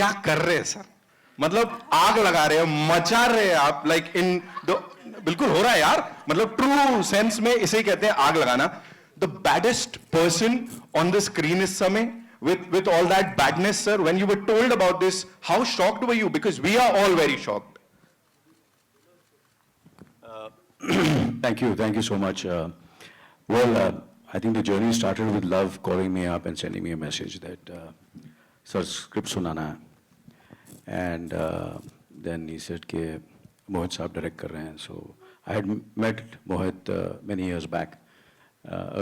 क्या कर रहे हैं सर? मतलब आग लगा रहे हैं, मचा रहे हैं आप, लाइक इन बिल्कुल हो रहा है यार, मतलब ट्रू सेंस में इसे ही कहते हैं आग लगाना. The baddest person on the screen is समय. With all that badness, sir, when you were told about this, how shocked were you? Because we are all very shocked. Thank you so much. I think the journey started with Love calling me up and sending me a message that, sir, script sunana hai. And then he said कि मोहित साहब direct कर रहे हैं. So I had met Mohit many years back,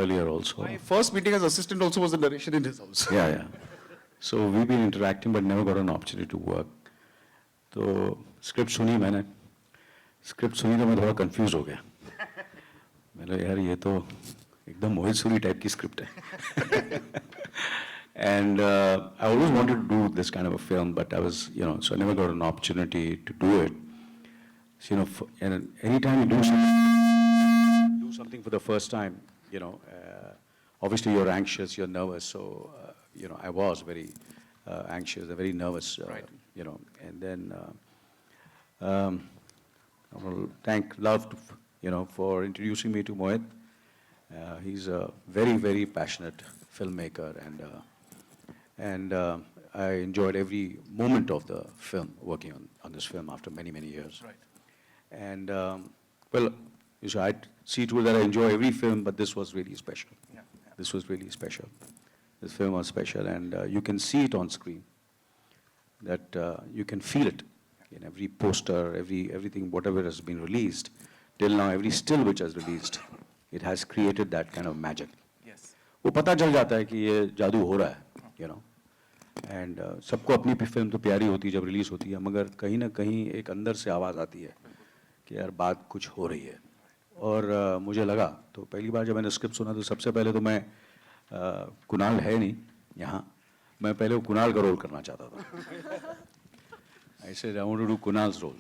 earlier also. My first meeting as assistant also was the narration in his house. Yeah. So we've been interacting but never got an opportunity to work. तो script सुनी मैंने. Script सुनी तो मैं थोड़ा confuse हो गया. मैंने यार ये तो एकदम मोहित सूरी टाइप की स्क्रिप्ट है. And I always wanted to do this kind of a film, but I was, so I never got an opportunity to do it. So, and anytime you do something for the first time, obviously you're anxious, you're nervous. So, I was very anxious, very nervous, Right. And then I will thank Love, for introducing me to Mohit. He's a very, very passionate filmmaker, and I enjoyed every moment of the film, working on this film after many, many years. Right. And I'd see to it that I enjoy every film, but this was really special. Yeah. This was really special. This film was special, and you can see it on screen. That you can feel it in every poster, everything, whatever has been released till now, every still which has released, it has created that kind of magic. Yes. वो पता चल जाता है कि ये जादू हो रहा है, And सबको अपनी फिल्म तो प्यारी होती है जब रिलीज होती है, मगर कहीं ना कहीं एक अंदर से आवाज़ आती है कि यार बात कुछ हो रही है. और मुझे लगा, तो पहली बार जब मैंने स्क्रिप्ट सुना तो सबसे पहले तो मैं कुणाल है नहीं यहाँ, मैं पहले वो कुणाल का रोल करना चाहता था. I said I want to do Kunal's role,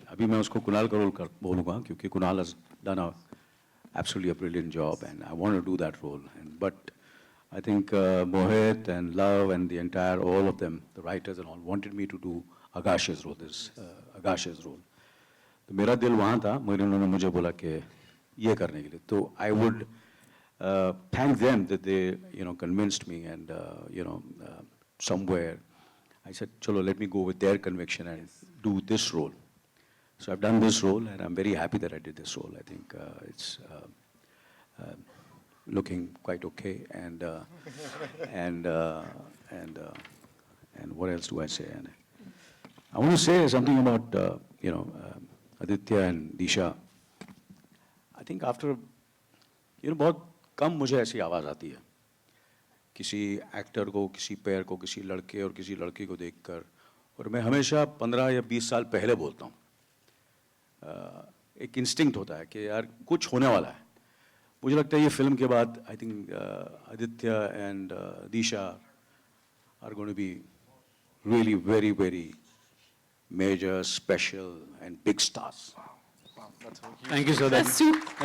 अभी मैं उसको कुणाल का रोल बोलूँगा क्योंकि Kunal has done absolutely a brilliant job, and I want to do that role. But I think Mohit and Love and the entire, all of them, the writers and all, wanted me to do Agash's role, Agash's role. तो मेरा दिल वहाँ था, मगर उन्होंने मुझे बोला कि ये करने के लिए. तो I would thank them that they, convinced me, and somewhere I said, chalo, let me go with their conviction and do this role. So I've done this role, and I'm very happy that I did this role. I think it's looking quite okay, and what else do I say? And I want to say something about Aditya and Disha. I think after बहुत कम मुझे ऐसी आवाज़ आती है किसी actor को, किसी pair को, किसी लड़के और किसी लड़की को देखकर, और मैं हमेशा 15 या 20 साल पहले बोलता हूँ. एक इंस्टिंक्ट होता है कि यार कुछ होने वाला है. मुझे लगता है ये फिल्म के बाद I think Aditya and Disha are going to be really very very major, special and big stars. Thank you, sir. That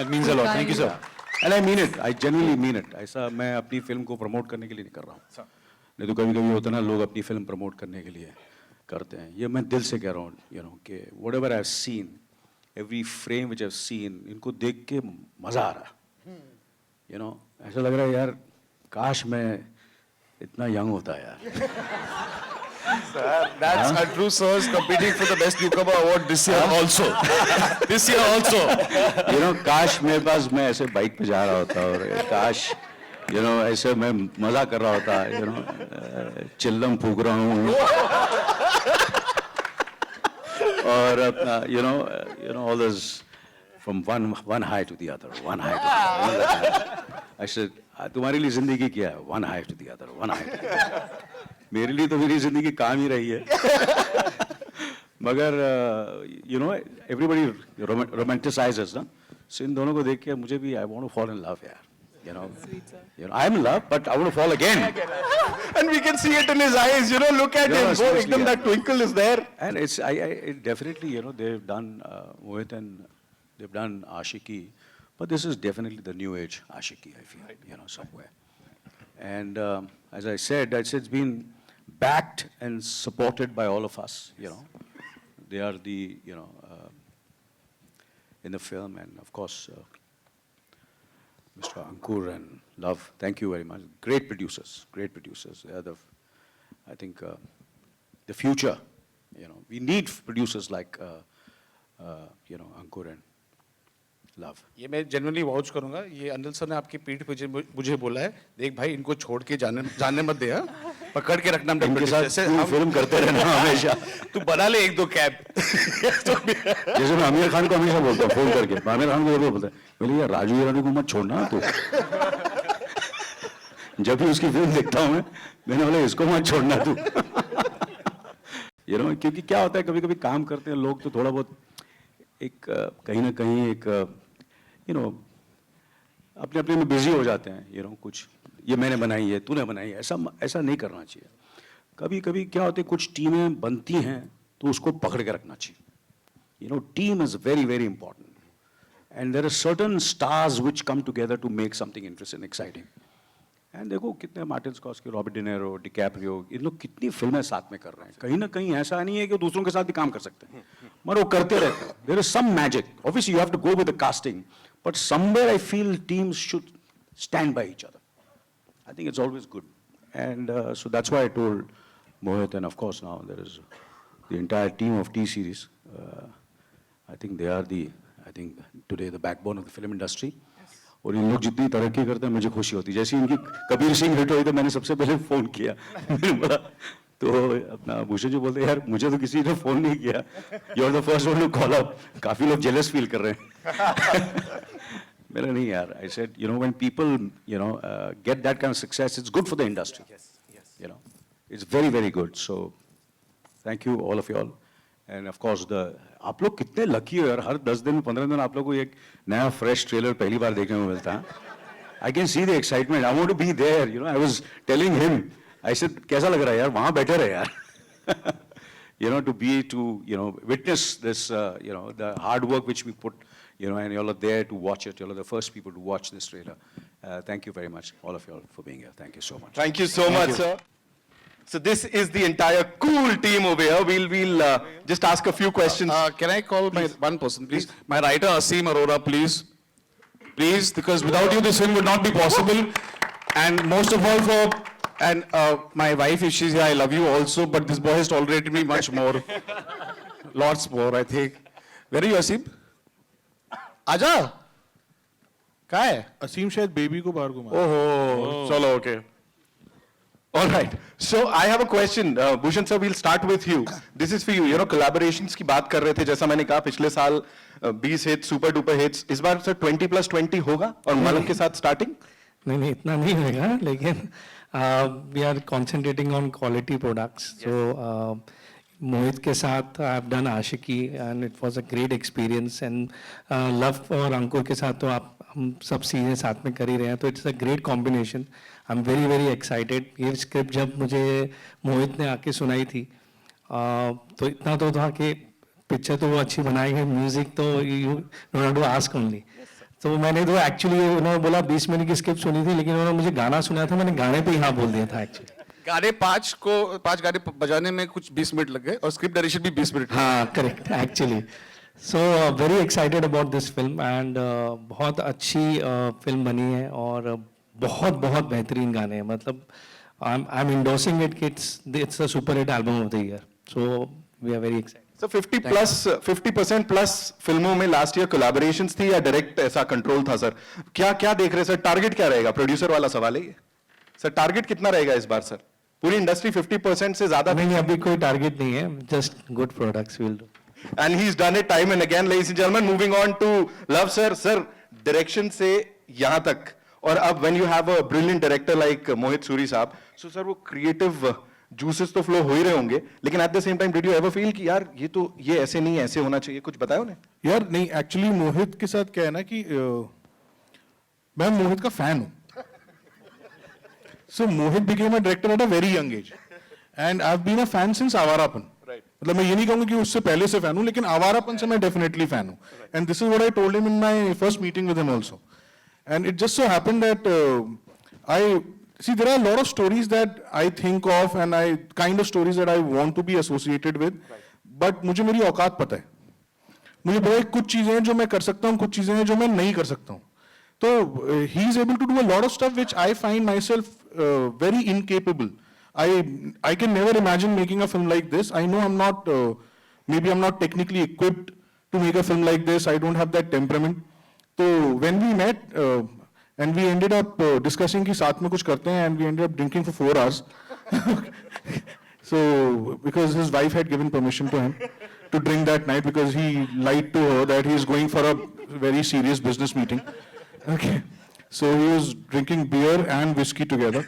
means a lot. Thank you, sir. And I mean it. I genuinely mean it. ऐसा मैं अपनी film को promote करने के लिए नहीं कर रहा हूँ. नहीं तो कभी-कभी होता है ना, लोग अपनी फिल्म प्रमोट करने के लिए करते हैं. ये मैं दिल से कह रहा हूँ, कि whatever I've seen, every frame which I've seen, इनको देख के मजा आ रहा है. ऐसा लग रहा है यार काश मैं इतना यंग होता यार. Sir, that's Andrew sir's competing for the Best Newcomer Award this year also. This year also. काश मेरे पास मैं ऐसे बाइक पे जा रहा होता, और काश ऐसे मैं मजा कर रहा होता, चिल्लम फूक रहा हूँ, और अपना all those from one high to the other, one high to the other. I said, तुम्हारे लिए जिंदगी क्या है? One high to the other, one high to the other. मेरे लिए तो मेरी जिंदगी काम ही रही है. मगर everybody romanticizes, ना. So इन दोनों को देख के मुझे भी I want to fall in love यार. I'm in love, but I want to fall again. And we can see it in his eyes, look at him. Seriously, That twinkle is there. And it definitely, they've done Mohit, and they've done Ashiki, but this is definitely the new age Ashiki, I feel, somewhere. And as I said, it's been backed and supported by all of us, you know. They are the, you know, in the film, and of course, Mr. Ankur and Love, thank you very much. Great producers, great producers. They are the, I think, the future, you know. We need producers like, you know, Ankur and Love. ये मैं generally vouch करूंगा, ये Anil sir ने आपकी पीठ पे मुझे बोला है, देख भाई इनको छोड़ के जाने मत दे, हाँ? पकड़ के रखना इनके साथ पूरी फिल्म करते रहना हमेशा। तू बना ले एक दो कैब। जैसे मैं आमिर खान को हमेशा बोलता हूँ फोन करके, आमिर खान को ये बोलता है, बोले यार राजू ईरानी को मत छोड़ना तू। जब भी उसकी फिल्म देखता हूँ मैंने बोला इसको मत छोड़ना तू। You know, क्योंकि क्या होता है कभी-कभी काम करते हैं लोग तो थोड़ा बहुत एक कहीं ना कहीं एक you know अपने अपने में बिजी हो जाते हैं, you know, कुछ ये मैंने बनाई है, तूने बनाई है, ऐसा नहीं करना चाहिए। कभी-कभी क्या होता है कुछ टीमें बनती हैं तो उसको पकड़ के रखना चाहिए। You know, team is very very important, and there are certain stars which come together to make something interesting, exciting. And देखो कितने Martin Scorsese, Robert De Niro, DiCaprio, इन लोग कितनी फिल्में साथ में कर रहे हैं। कहीं ना कहीं ऐसा नहीं है कि दूसरों के साथ भी काम कर सकते हैं, मगर वो करते रहते हैं। There is some magic. Obviously, you have to go with the casting, but somewhere I feel teams should stand by each other. I think it's always good, and so that's why I told Mohit, and of course now there is the entire team of T Series. I think they are today the backbone of the film industry. और इन लोग जितनी तरक्की करते हैं मुझे खुशी होती है। जैसे इनकी कबीर सिंह हिट हुई तो मैंने सबसे पहले फ़ोन किया। मैंने बोला तो अपना भूषण जी बोलते यार मुझे तो किसी ने फ़ोन नहीं किया, you are the first one to call up. काफ़ी लोग जेलस फील कर रहे हैं। मैंने नहीं यार, I said you know when people you know get that kind of success it's good for the industry, you know it's very very good. So thank you all of you all, end of course आप लोग कितने lucky हो यार, हर 10 दिन 15 दिन आप लोग को एक नया फ्रेश ट्रेलर पहली बार देखने को मिलता है। I can see the excitement, I want to be there, you know. I was telling him, I said कैसा लग रहा है यार, वहाँ बेटर है यार। You know to you know witness this you know the hard work which we put, you know, and you all are there to watch it. You all are the first people to watch this trailer. Thank you very much, all of you all, for being here. Thank you so much. Thank you so much, sir. So this is the entire cool team over here. We'll just ask a few questions. Can I call my one person, please? My writer, Asim Arora, please. Please, because without you, this film would not be possible. And most of all my wife, if she's here, I love you also, but this boy has tolerated me much more. Lots more, I think. Where are you, Asim? आजा। कहाँ है? असीम शायद baby को बाहर घुमा। ओहो, चलो, okay. All right. So I have a question. Bhushan sir, we'll start with you. This is for you. You know, collaborations की बात कर रहे थे, जैसा मैंने कहा पिछले साल 20 hits, super duper hits. इस बार सर 20+20 होगा और मालम के साथ starting? नहीं इतना नहीं होगा, लेकिन we are concentrating on quality products. So मोहित के साथ I have done Aashiqui and it was a great experience, and love और अंकुर के साथ तो हम सब चीज़ें साथ में कर ही रहे हैं, तो it's a great combination. I am very very excited. ये स्क्रिप्ट जब मुझे मोहित ने आके सुनाई थी तो इतना तो था कि पिक्चर तो वो अच्छी बनाई है, म्यूजिक तो you don't to ask only. तो मैंने तो एक्चुअली उन्होंने बोला 20 मिनट की स्क्रिप्ट सुनी थी, लेकिन उन्होंने मुझे गाना सुनाया था, मैंने गाने पे ही हाँ बोल दिया था एक्चुअली। गाने 5 गाने बजाने में कुछ 20 मिनट लग गए और स्क्रिप्ट डायरेक्शन भी 20 मिनट। हाँ correct actually. So very excited about this film, and बहुत अच्छी फिल्म बनी है और बहुत बहुत बेहतरीन गाने हैं। मतलब I am endorsing it, it's a super hit album of the year, so we are very excited. So 50% plus फिल्मों में लास्ट ईयर कोलैबोरेशंस थी या डायरेक्ट ऐसा कंट्रोल था सर? क्या देख रहे हैं सर? टारगेट क्या रहेगा? प्रोड्यूसर वाला सवाल है ये सर। टारगेट कितना रहेगा इस बार सर? पूरी इंडस्ट्री 50% से ज्यादा नहीं, अभी कोई टारगेट नहीं है, just good products will do. And he's done it time and again, ladies and gentlemen. Moving on to Love sir. Sir, direction से यहाँ तक, और अब when you have a brilliant director like Mohit Suri साहब, so sir वो creative juices तो flow हो ही रहे होंगे, लेकिन at the same time did you ever feel कि यार ये ऐसे नहीं ऐसे होना चाहिए? कुछ बताया उन्हें? यार नहीं, एक्चुअली मोहित के साथ क्या है ना कि मैं मोहित का फैन हूँ। So Mohit became a director at a very young age, and I've been a fan since Awarapan. मतलब मैं ये नहीं कहूँगा कि उससे पहले से फैन हूँ, लेकिन आवारापन से मैं डेफिनेटली फैन हूँ। And this is what I told him in my first meeting with him also. And it just so happened that See, there are a lot of stories that I think of and I kind of stories that I want to be associated with. But मुझे मेरी औकात पता है. मुझे पता है कुछ चीजें हैं जो मैं कर सकता हूँ, कुछ चीजें हैं जो मैं नहीं कर सकता हूँ. तो he is able to do a lot of stuff which I find myself very incapable. I can never imagine making a film like this. I know I'm not, maybe I'm not technically equipped to make a film like this. I don't have that temperament. So when we met, and we ended up discussing कि साथ में कुछ करते हैं, and we ended up drinking for 4 hours. So because his wife had given permission to him to drink that night because he lied to her that he is going for a very serious business meeting. Okay. So he was drinking beer and whiskey together.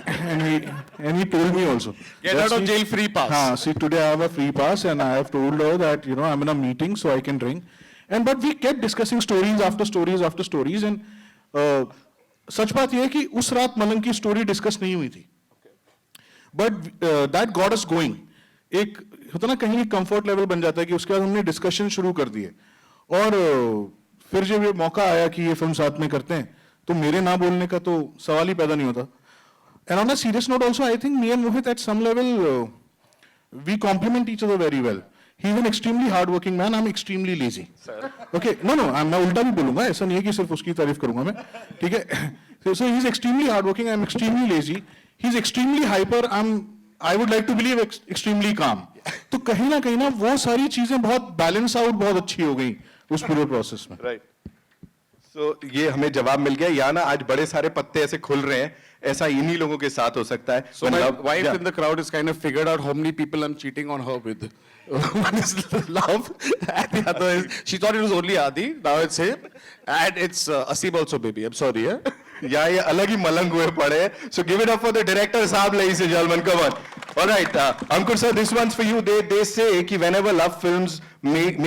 And he told me also. Get out of jail free pass. See, today I have a free pass and I have told her that, you know, I'm in a meeting so I can drink. But we kept discussing stories after stories after stories and सच बात यह है कि उस रात मलंग की story discuss नहीं हुई थी. But that got us going. एक होता ना कहीं कंफर्ट लेवल बन जाता है कि उसके बाद हमने डिस्कशन शुरू कर दिए और फिर जब ये मौका आया कि ये फिल्म साथ में करते हैं तो मेरे ना बोलने का तो सवाल ही पैदा नहीं होता. And on a serious note also I think me and Mohit at some level we complement each other very well. He is an extremely hard-working man. I'm extremely lazy. Okay, no, मैं उल्टा भी बोलूँगा. ऐसा नहीं है कि सिर्फ उसकी तारीफ करूँगा मैं. ठीक है? So he's extremely hard-working. I'm extremely lazy. He's extremely hyper. I would like to believe extremely calm. तो कहीं ना वो सारी चीजें बहुत बैलेंस आउट बहुत अच्छी हो गई उस पूरे प्रोसेस में. राइट. सो ये हमें जवाब मिल गया. या ना आज बड़े सारे पत्ते ऐसे खुल रहे हैं. ऐसा इन्हीं लोगों के साथ हो सकता है. So my wife in the crowd is kind of figured out how many people I'm cheating on her with. One is love, and the other is she thought it was only Adi. Now it's him, and it's Asim also, baby. I'm sorry, yeah. या ये अलग ही मलंग हुए पड़े. So give it up for the director साहब, ladies and gentlemen. Come on. All right, Ankur sir, this one's for you. They say कि whenever love films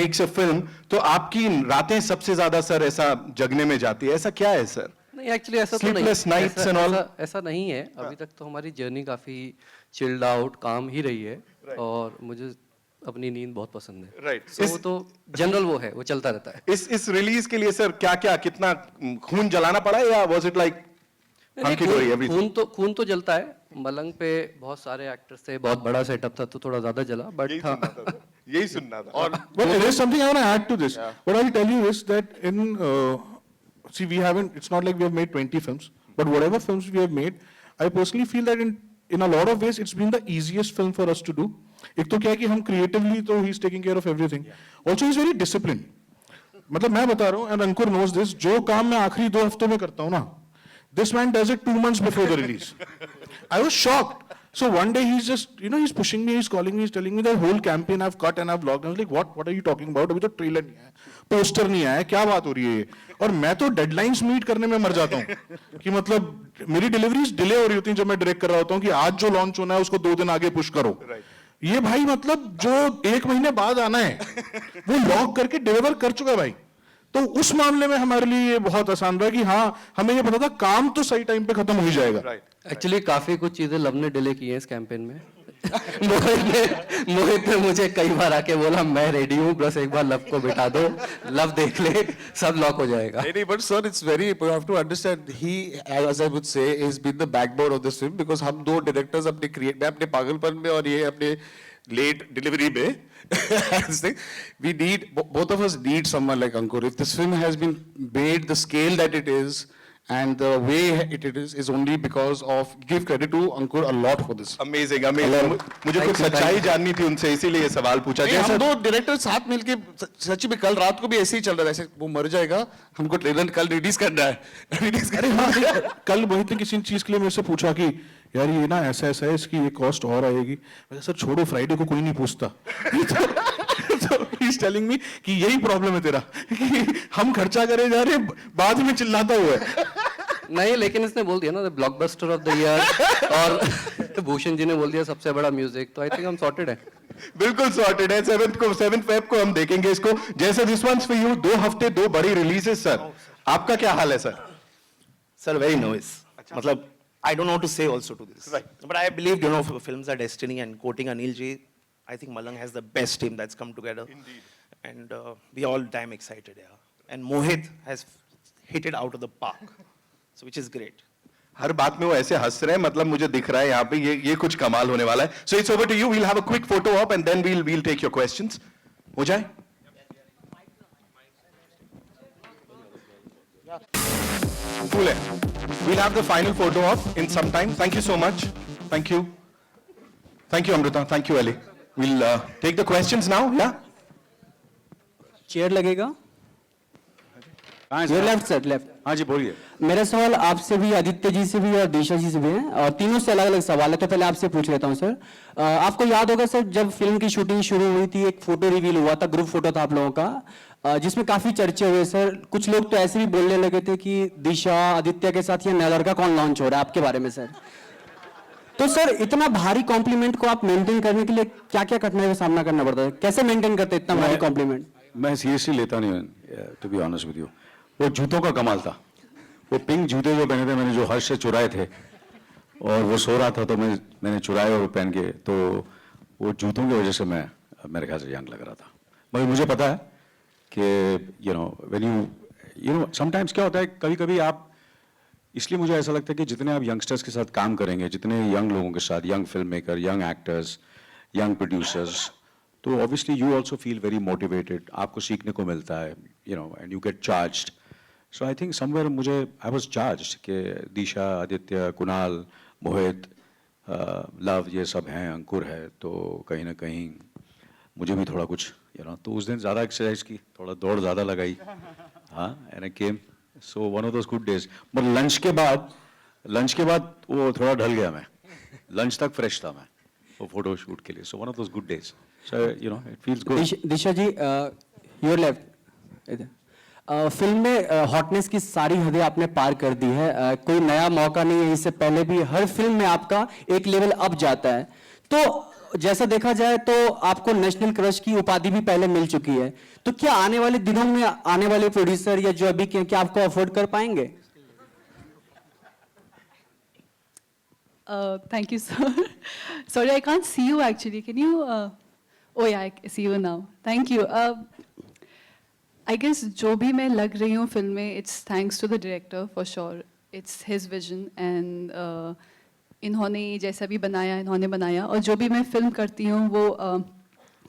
makes a film, तो आपकी रातें सबसे ज्यादा सर ऐसा जगने में जाती है. ऐसा क्या है सर? नहीं एक्चुअली ऐसा तो नहीं. Sleepless nights and all? ऐसा नहीं है. अभी तक तो हमारी जर्नी काफी चिल्ड आउट काम ही रही है. और मुझे अपनी नींद बहुत पसंद है. राइट. वो तो जनरल वो है, वो चलता रहता है. इस रिलीज के लिए सर क्या कितना खून जलाना पड़ा या वाज इट लाइक खून तो जलता है. मलंग पे बहुत सारे एक्टर्स थे, बहुत बड़ा सेटअप था तो थोड़ा ज्यादा जला. बट यही सुनना था. और But there is something I want to add to this. What I'll tell you is that see, we haven't. It's not like we have made 20 films, but whatever films we have made, I personally feel that in a lot of ways, it's been the easiest film for us to do. एक तो क्या है कि हम creatively तो he's taking care of everything. Also, he's very disciplined. मतलब मैं बता रहा हूँ, and Ankur knows this. जो काम मैं आखिरी 2 हफ्तों में करता हूँ ना, this man does it 2 months before the release. I was shocked. So one day he's just, you know, he's pushing me, he's calling me, he's telling me the whole campaign I've cut and I've vlogged. I was like, what are you talking about? अभी तो trailer नहीं आया, poster नहीं आया, क्या बात हो रही है? और मैं तो डेडलाइंस मीट करने में मर जाता हूँ कि मतलब मेरी डिलीवरीज डिले हो रही होती हैं जब मैं डायरेक्ट कर रहा होता हूँ कि आज जो लॉन्च होना है उसको 2 दिन आगे पुश करो. ये भाई मतलब जो 1 महीने बाद आना है वो लॉक करके डिलीवर कर चुका है भाई. तो उस मामले में हमारे लिए ये बहुत आसान रहा कि हाँ हमें ये पता था काम तो सही टाइम पे खत्म हो ही जाएगा. एक्चुअली काफी कुछ चीजें लव ने डिले की है इस कैंपेन में. मोहित ने मुझे कई बार आके बोला मैं रेडी हूँ, बस एक बार लव को बिठा दो, लव देख ले, सब लॉक हो जाएगा. But sir, it's very, you have to understand, he, as I would say, has been the backbone of this film because हम 2 directors अपने create, मैं अपने पागलपन में और ये अपने late delivery में, we need, both of us need someone like Ankur. If this film has been made the scale that it is, and the way it is only because of, give credit to Ankur a lot for this. Amazing. मुझे कुछ सच्चाई जाननी थी उनसे, इसीलिए ये सवाल पूछा. हम 2 डायरेक्टर साथ मिलके सच में कल रात को भी ऐसे ही चल रहा है. ऐसे वो मर जाएगा, हमको ट्रेलर कल रिलीज करना है. अरे हाँ, कल मोहित ने किसी चीज के लिए मेरे से पूछा कि यार ये ना ऐसा है, इसकी ये कॉस्ट और आएगी. मैं सर छोड़ो, फ्राइडे को कोई नहीं पूछता. तो he's telling me कि यही प्रॉब्लम है तेरा कि हम खर्चा करे जा रहे बाद में चिल्लाता हुआ है. नहीं लेकिन इसने बोल दिया ना ब्लॉकबस्टर ऑफ द ईयर और भूषण जी ने बोल दिया सबसे बड़ा म्यूजिक, तो आई थिंक हम सॉर्टेड है. बिल्कुल सॉर्टेड है. 7 फेब को हम देखेंगे इसको. जैसे दिस वंस फॉर यू, 2 हफ्ते 2 बड़ी रिलीजेस सर. आपका क्या हाल है सर? Sir, very nice. मतलब I don't know what to say also to this. Right. But I believe, you know, films are destiny, and quoting Anil ji, I think Malang has the best team that's come together. Indeed. And we all damn excited, yeah. And Mohit has hit it out of the park, so which is great. हर बात में वो ऐसे हंस रहे हैं, मतलब मुझे दिख रहा है यहाँ पे ये कुछ कमाल होने वाला है. So it's over to you. We'll have a quick photo op and then we'll take your questions. हो जाए? Cool है. We'll have the final photo op in some time. Thank you so much. Thank you. Thank you, Amrita. Thank you, Ali. We'll take the questions now. Yeah. Chair लगेगा. Your left sir, left. हाँ जी बोलिए. मेरा सवाल आपसे भी, आदित्य जी से भी और दिशा जी से भी है, और तीनों से अलग अलग सवाल है. तो पहले आपसे पूछ लेता हूँ सर. आपको याद होगा सर, जब फिल्म की शूटिंग शुरू हुई थी, एक फोटो रिवील हुआ था, ग्रुप फोटो था आप लोगों का, जिसमें काफी चर्चे हुए सर. कुछ लोग तो ऐसे भी बोलने लगे थे कि दिशा आदित्य के साथ ये नया लड़का कौन लॉन्च हो रहा है, आपके बारे में सर. तो सर इतना भारी कॉम्प्लीमेंट को आप मेंटेन करने के लिए क्या क्या कठिनाई का सामना करना पड़ता है? कैसे मेंटेन करते हैं इतना भारी कॉम्प्लीमेंट? मैं सीरियसली लेता नहीं, to be honest with you. वो जूतों का कमाल था. वो पिंक जूते जो पहने थे मैंने, जो हर्ष से चुराए थे, और वो सो रहा था तो मैंने चुराए और पहन के, तो वो जूतों की वजह से मैं, मेरे ख्याल से यंग लग रहा था. मगर मुझे पता है कि you know when you know sometimes क्या होता है, कभी कभी आप, इसलिए मुझे ऐसा लगता है कि जितने आप यंगस्टर्स के साथ काम करेंगे, जितने यंग लोगों के साथ, young film maker, young actors, young producers, तो obviously you also feel very motivated. आपको सीखने को मिलता है, you know, and you get charged. So I think somewhere मुझे, आई वाज चार्ज्ड कि दिशा, आदित्य, कुणाल, मोहित, लव, ये सब हैं, अंकुर है, तो कहीं ना कहीं मुझे भी थोड़ा कुछ, यू नो. तो उस दिन ज़्यादा एक्सरसाइज की, थोड़ा दौड़ ज़्यादा लगाई. हाँ, and I came. So one of those good days. But lunch के बाद वो थोड़ा ढल गया मैं. लंच तक फ्रेश था मैं वो फोटो शूट के लिए. So one of those good days. So you know it feels good. Disha ji, your left. Film में हॉटनेस की सारी हदें आपने पार कर दी है. कोई नया मौका नहीं है, इससे पहले भी हर फिल्म में आपका एक लेवल अप जाता है. तो जैसा देखा जाए तो आपको नेशनल क्रश की उपाधि भी पहले मिल चुकी है. तो क्या आने वाले दिनों में आने वाले प्रोड्यूसर या जो अभी के, क्या आपको अफोर्ड कर पाएंगे? Thank you, sir. Sorry, I can't see you actually. Can you? Oh yeah, I see you now. Thank you. I guess जो भी मैं लग रही हूँ फिल्म में, it's thanks to the director for sure. It's his vision and इन्होंने जैसा भी बनाया, इन्होंने बनाया. और जो भी मैं फिल्म करती हूँ वो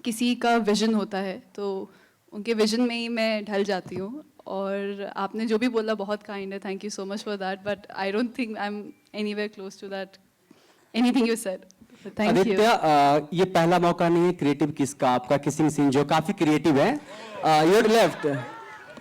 किसी का विजन होता है, तो उनके विजन में ही मैं ढल जाती हूँ. और आपने जो भी बोला बहुत काइंड है. Thank you so much for that. But I don't think I am anywhere close to that anything you said. Thank you. Aditya, ये पहला मौका नहीं है क्रिएटिव किस का, आपका किसिंग सीन जो काफी क्रिएटिव है. Your left,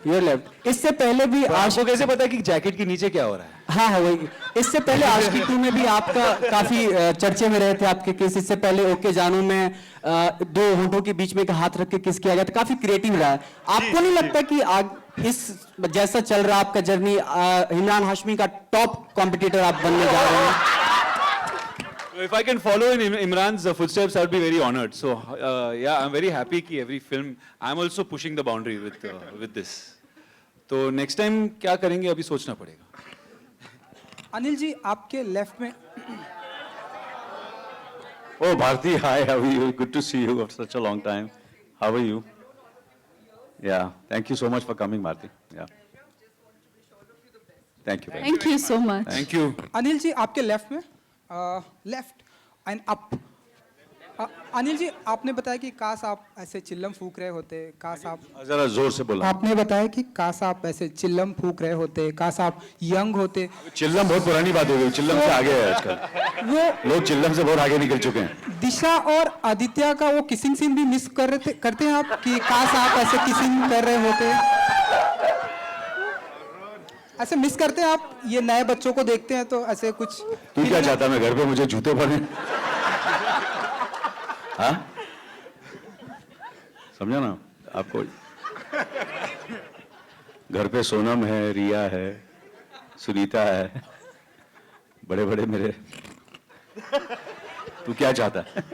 your left. इससे पहले भी आपको कैसे पता कि जैकेट के नीचे क्या हो रहा है? हाँ वही. इससे पहले आशिकी 2 में भी आपका काफी चर्चे में रहे थे आपके केस. इससे पहले ओके जानू में दो होंठों के बीच में एक हाथ रख के किस किया गया था. काफी क्रिएटिव रहा है. आपको नहीं लगता कि इस जैसा चल रहा आपका जर्नी, इमरान हाशमी का टॉप कॉम्पिटिटर आप बनने जा रहे हैं? If I can follow in Imran's footsteps, I would be very honored. So yeah, I'm very happy कि every film I'm also pushing the boundary with this. तो next time क्या करेंगे अभी सोचना पड़ेगा. अनिल जी, आपके लेफ्ट में. Oh, Bharti, hi, how are you? Good to see you after such a long time. How are you? Yeah, thank you so much for coming, Bharti. Yeah. Thank you. Thank you so much. Thank you. Anil ji, आपके left में, left and up. Anil ji, आपने बताया कि काश आप ऐसे चिल्लम फूक रहे होते, काश आप, जरा जोर से बोला. आपने बताया कि काश आप ऐसे चिल्लम फूक रहे होते, काश आप यंग होते. चिल्लम बहुत पुरानी बात हो गई. चिल्लम से आगे है आजकल. वो लोग चिल्लम से बहुत आगे निकल चुके हैं. दिशा और आदित्य का वो किसिंग सीन भी मिस करते हैं आप, कि काश आप ऐसे किसिंग कर रहे होते, ऐसे मिस करते हैं आप? ये नए बच्चों को देखते हैं तो ऐसे कुछ. तू क्या चाहता, मैं घर पे मुझे जूते पहने? हाँ, समझा ना आपको. घर पे सोनम है, रिया है, सुनीता है, बड़े बड़े मेरे. तू क्या चाहता है?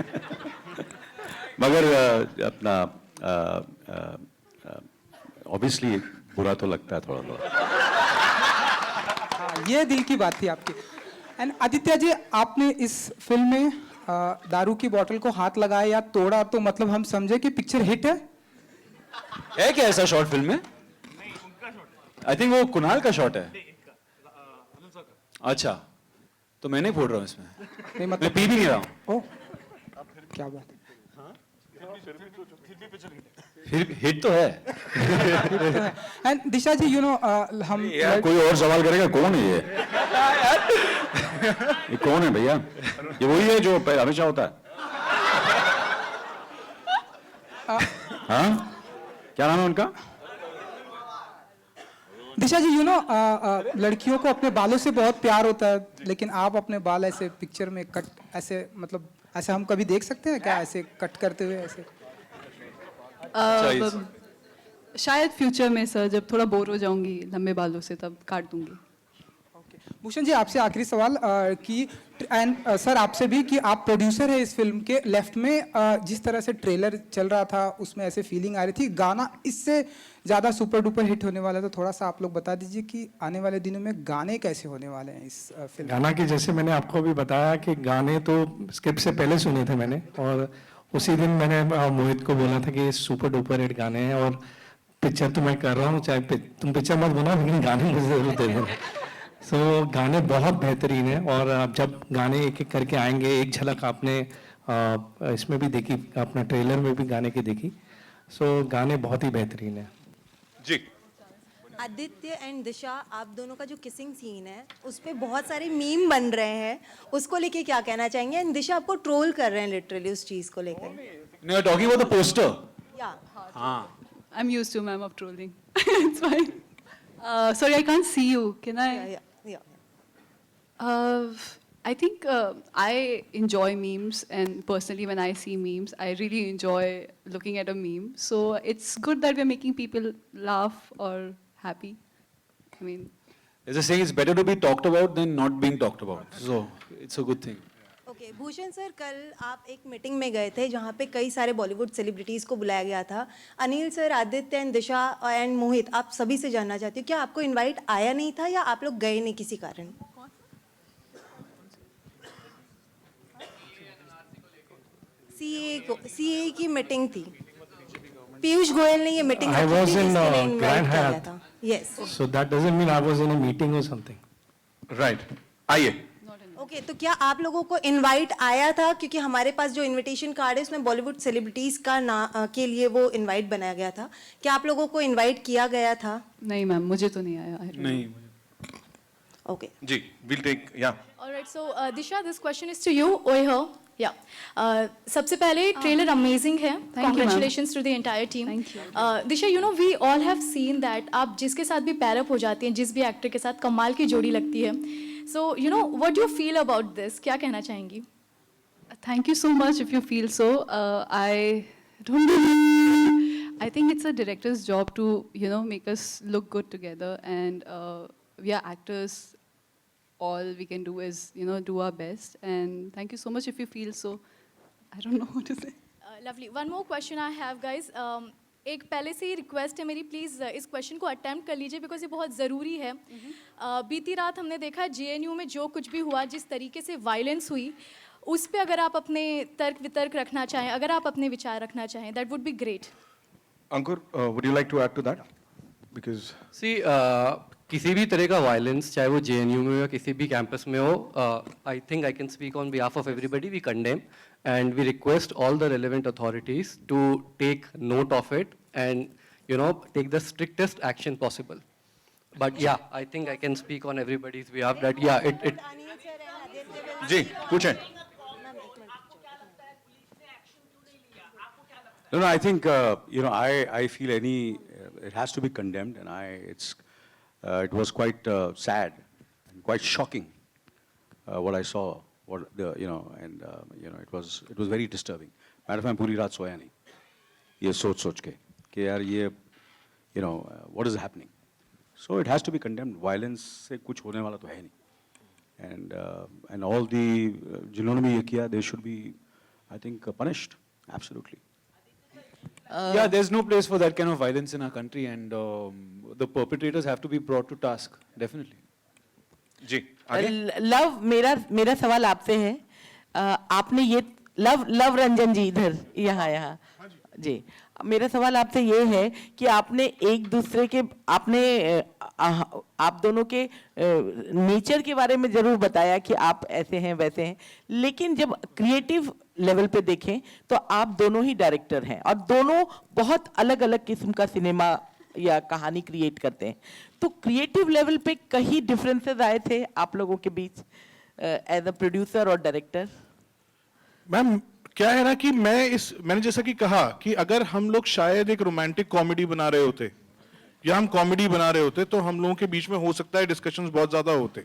मगर अपना ऑब्वियसली बुरा तो लगता है थोड़ा थोड़ा. ये दिल की बात थी आपकी. एंड आदित्य जी, आपने इस फिल्म में दारू की बोतल को हाथ लगाया या तोड़ा, तो मतलब हम समझे कि पिक्चर हिट है. है क्या ऐसा शॉट फिल्म में? आई थिंक वो कुणाल का शॉट है. अच्छा, तो मैं नहीं फोड़ रहा हूँ इसमें, नहीं मैं मतलब पी भी नहीं रहा हूँ। ओ क्या बात है। फिर हिट तो है। And Disha ji you know हम यार कोई और सवाल करेगा, कौन है ये? ये कौन है भैया? ये वही है जो हमेशा होता है। हाँ, क्या नाम है उनका? दिशा जी यू नो लड़कियों को अपने बालों से बहुत प्यार होता है, लेकिन आप अपने बाल ऐसे पिक्चर में कट ऐसे मतलब ऐसे हम कभी देख सकते हैं क्या, ऐसे कट करते हुए ऐसे? शायद फ्यूचर में सर, जब थोड़ा बोर हो जाऊंगी लंबे बालों से तब काट दूंगी। भूषण जी आपसे आखिरी सवाल कि एंड सर आपसे भी कि आप प्रोड्यूसर है इस फिल्म के, लेफ्ट में जिस तरह से ट्रेलर चल रहा था उसमें ऐसे फीलिंग आ रही थी गाना इससे ज़्यादा सुपर डुपर हिट होने वाला, तो थोड़ा सा आप लोग बता दीजिए कि आने वाले दिनों में गाने कैसे होने वाले हैं इस फिल्म? गाना की जैसे मैंने आपको अभी बताया कि गाने तो स्क्रिप्ट से पहले सुने थे मैंने, और उसी दिन मैंने मोहित को बोला था कि ये सुपर डुपर हिट गाने हैं और पिक्चर तो मैं कर रहा हूँ, चाहे तुम पिक्चर मत बनाओ लेकिन गाने मुझे जरूर दे देना। सो गाने बहुत बेहतरीन हैं, और अब जब गाने एक एक करके आएंगे, एक झलक आपने इसमें भी देखी, अपना ट्रेलर में भी गाने की देखी, सो गाने बहुत ही बेहतरीन हैं। जी आदित्य एंड दिशा, आप दोनों का जो किसिंग सीन है उस पे बहुत सारे मीम बन रहे हैं, उसको लेके क्या कहना चाहेंगे? एंड दिशा आपको ट्रोल कर रहे हैं लिटरली उस चीज को लेकर। No, you're talking about the poster. या I'm used to, ma'am, of trolling. It's fine. Sorry, I can't see you. Can I? या I think I enjoy memes, and personally, when I see memes, I really enjoy looking at a meme. So it's good that we're making people laugh or happy. I mean, There's a saying, it's better to be talked about than not being talked about. So it's a good thing. Okay Bhushan sir, कल आप एक meeting में गए थे जहाँ पे कई सारे बॉलीवुड सेलिब्रिटीज को बुलाया गया था। Anil sir, Aditya and Disha and Mohit, आप सभी से जानना चाहती हूँ क्या आपको इनवाइट आया नहीं था या आप लोग गए नहीं किसी कारण? सीए की मीटिंग थी, पीयूष गोयल ने ये meeting I was in invite Grand किया Hyatt. था। Yes So that doesn't mean I was in a meeting or something. Right, आइए। ओके तो क्या आप लोगों को इनवाइट आया था? क्योंकि हमारे पास जो इनविटेशन कार्ड है उसमें बॉलीवुड सेलिब्रिटीज का के लिए वो इनवाइट बनाया गया था, क्या आप लोगों को इनवाइट किया गया था? नहीं मैम, मुझे तो नहीं आया। नहीं। ओके जी, विल टेक या Alright, so Disha, this question is to you or her. Yeah. सबसे पहले ट्रेलर अमेजिंग है. Congratulations to the entire team. Thank you. Disha, you know we all have seen that आप जिसके साथ भी पैर up हो जाती हैं, जिस भी एक्टर के साथ कमाल की जोड़ी लगती है. So you know what do you feel about this? क्या कहना चाहेंगी? Thank you so much if you feel so. I don't know. I think it's a director's job to, you know, make us look good together, and we are actors. All we can do is, you know, do our best. And thank you so much if you feel so. I don't know what to say. Lovely. One more question I have, guys. एक पहले से ही request है मेरी, please इस question को attempt कर लीजिए because ये बहुत ज़रूरी है. बीती रात हमने देखा JNU में जो कुछ भी हुआ, जिस तरीके से वायलेंस हुई, उस पे अगर आप अपने तर्क वितर्क रखना चाहें, अगर आप अपने विचार रखना चाहें, that would be great. Ankur, would you like to add to that? Because see किसी भी तरह का वायलेंस, चाहे वो JNU में हो या किसी भी कैंपस में हो, I think I can speak on behalf of everybody. We condemn and we request all the relevant authorities to take note of it and, you know, take the strictest action possible. But yeah, I think I can speak on everybody's behalf that yeah, it जी पूछें. No, I think you know, I feel it has to be condemned, and it was quite sad and quite shocking what I saw. It was very disturbing. Madam मैं पूरी रात सोया नहीं ये सोच के कि यार ये what is happening. So it has to be condemned. Violence से कुछ होने वाला तो है नहीं. And all the जिन्होंने भी ये किया, they should be, I think, punished. Absolutely. Yeah, there's no place for that kind of violence in our country, and the perpetrators have to be brought to task, definitely. जी आगे. Love, मेरा सवाल आपसे है. आपने ये लव रंजन जी इधर यहाँ जी, मेरा सवाल आपसे ये है कि आपने एक दूसरे के आप दोनों के नेचर के बारे में जरूर बताया कि आप ऐसे हैं वैसे हैं, लेकिन जब क्रिएटिव लेवल पे देखें तो आप दोनों ही डायरेक्टर हैं और दोनों बहुत अलग अलग किस्म का सिनेमा या कहानी क्रिएट करते हैं। तो क्रिएटिव लेवल पे कहीं डिफरेंसेस आए थे आप लोगों के बीच एज अ प्रोड्यूसर और डायरेक्टर? मैम क्या है ना कि मैंने जैसा कि कहा कि अगर हम लोग शायद एक रोमांटिक कॉमेडी बना रहे होते या हम कॉमेडी बना रहे होते तो हम लोगों के बीच में हो सकता है डिस्कशंस बहुत ज्यादा होते।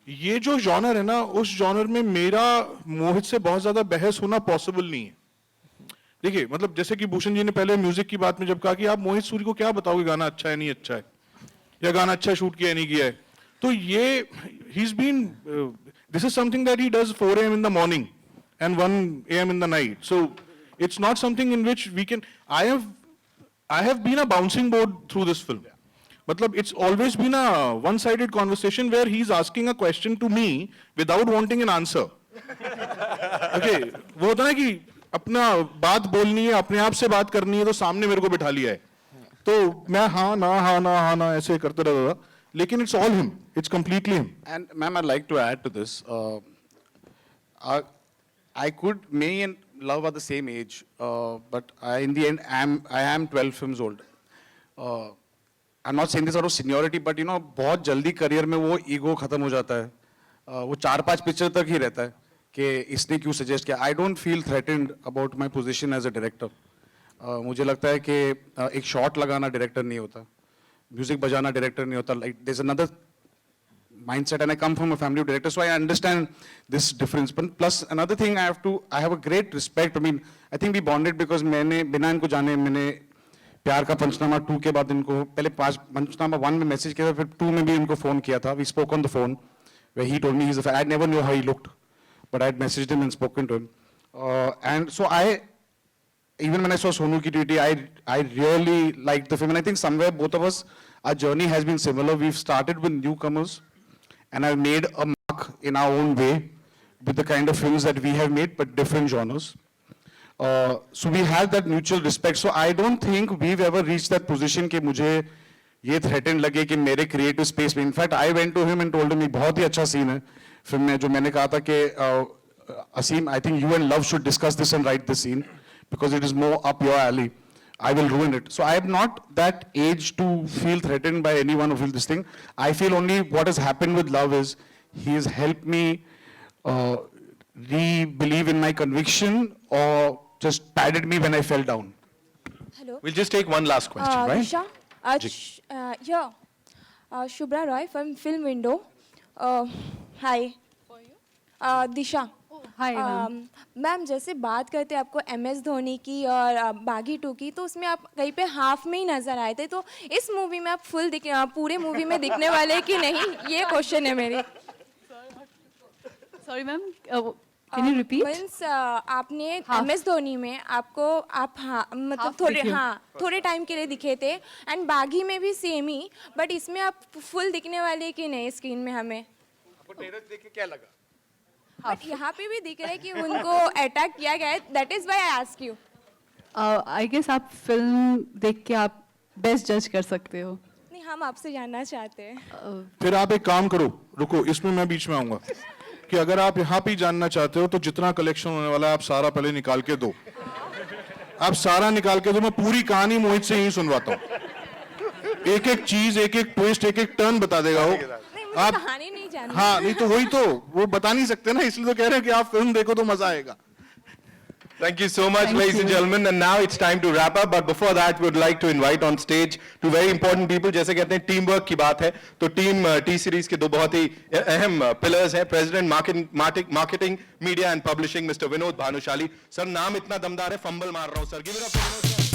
ये जो जॉनर है ना, उस जॉनर में मेरा मोहित से बहुत ज्यादा बहस होना पॉसिबल नहीं है। देखिए मतलब जैसे कि भूषण जी ने पहले म्यूजिक की बात में जब कहा कि आप मोहित सूरी को क्या बताओगे गाना अच्छा है नहीं अच्छा है, या गाना अच्छा शूट किया नहीं किया है, तो ये he's been this is something that he does 4 AM in the morning and 1 AM in the night. So it's not something in which we can. I have been a bouncing board through this film. Matlab it's always been a one-sided conversation where he's asking a question to me without wanting an answer. Okay, वो होता है कि अपना बात बोलनी है, अपने आप से बात करनी है, तो सामने मेरे को बिठा लिया है, तो मैं हाँ ना ऐसे करते रहता था, लेकिन it's all him, it's completely him. And ma'am, I'd like to add to this. Me and Love are the same age, but in the end, I am 12 films old. I'm not saying this out of seniority, but you know, बहुत जल्दी career में वो ego खत्म हो जाता है, वो 4-5 picture तक ही रहता है कि इसने क्यों सजेस्ट किया. I don't feel threatened about my position as a director. मुझे लगता है कि एक शॉट लगाना डायरेक्टर नहीं होता, म्यूजिक बजाना डायरेक्टर नहीं होता. Like there's another mindset, and I come from a family of directors, so I understand this difference. But plus another thing, I have a great respect. I mean, I think we bonded because मैंने बिना इनको जाने मैंने प्यार का पंचनामा 2 के बाद इनको पहले पंचनामा 1 में मैसेज किया था, फिर 2 में भी इनको फोन किया था. We spoke on the phone where he told me he's a fan. I never knew how he looked, but I had messaged him and spoken to him. And so even when I saw Sonu Ki Tweety, I really liked the film, and I think somewhere both of us, our journey has been similar. We've started with newcomers, and I've made a mark in our own way with the kind of films that we have made, but different genres. So we have that mutual respect. So I don't think we've ever reached that position कि मुझे ये threatened लगे कि मेरे creative space में. In fact, I went to him and told him, बहुत ही अच्छा scene है फिल्म में, जो मैंने कहा था कि Asim, I think you and Love should discuss this and write this scene because it is more up your alley. I will ruin it. So I am not that age to feel threatened by anyone who feels this thing. I feel only what has happened with Love is he has helped me re-believe in my conviction or just patted me when I fell down. Hello. We'll just take one last question, right? Disha, yeah. Shubhra Roy from Film Window. Hi. For you? Disha. Hi ma'am. Ma'am जैसे बात करते हैं आपको MS Dhoni की और बागी 2 की, तो उसमें आप कहीं पे हाफ में ही नजर आए थे, तो इस मूवी में आप पूरे मूवी में दिखने वाले कि नहीं, ये क्वेश्चन है मेरी. Sorry ma'am, can you repeat? Means आपने MS धोनी में मतलब थोड़े टाइम के लिए दिखे थे, एंड बागी में भी सेम ही, बट इसमें आप फुल दिखने वाले कि नहीं स्क्रीन में हमें? आपको ट्रेलर देख के क्या लगा? बट यहाँ पे भी दिख रहा है कि उनको अटैक किया गया है. That is why I ask you. I guess आप फिल्म देख के आप बेस्ट जज कर सकते हो. नहीं, हम आपसे जानना चाहते हैं. फिर आप एक काम करो, रुको, इसमें मैं बीच में आऊंगा कि अगर आप यहाँ पे जानना चाहते हो तो जितना कलेक्शन होने वाला है आप सारा पहले निकाल के दो. आप सारा निकाल के दो, मैं पूरी कहानी मोहित से ही सुनवाता हूँ. एक एक चीज, एक एक ट्विस्ट, एक एक टर्न बता देगा वो. आप कहानी नहीं जानते. हाँ, नहीं तो वही तो वो बता नहीं सकते ना, इसलिए तो कह रहे हैं कि आप फिल्म देखो तो मजा आएगा. Thank you so much, ladies and gentlemen. And now it's time to wrap up. But before that, we would like to invite on stage two very important people. जैसे कहते हैं टीम वर्क की बात है, तो टीम टी सीरीज के दो बहुत ही अहम पिलर्स हैं. President marketing, media and publishing mister Vinod Bhanushali. Sir नाम इतना दमदार है, फंबल मार रहा हूँ sir. Give it up for Vinod sir.